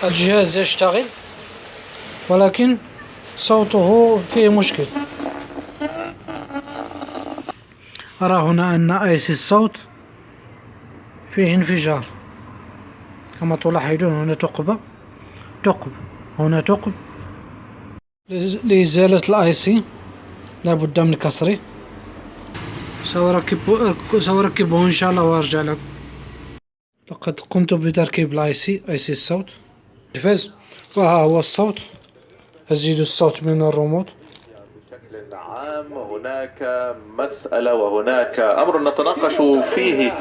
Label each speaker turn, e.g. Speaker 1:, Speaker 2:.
Speaker 1: الجهاز يشتغل، ولكن صوته فيه مشكل. أرى هنا أن أيسي الصوت فيه انفجار، كما تلاحظون هنا ثقب، هنا ثقب. لإزالة الأيسي لابد من كسره. سأركبه إن شاء الله وأرجع لكم. لقد قمت بتركيب الأيسي الصوت التلفاز، وها هو الصوت. أزيد الصوت من الريموت.
Speaker 2: بشكل عام هناك مسألة وهناك أمر نتناقش فيه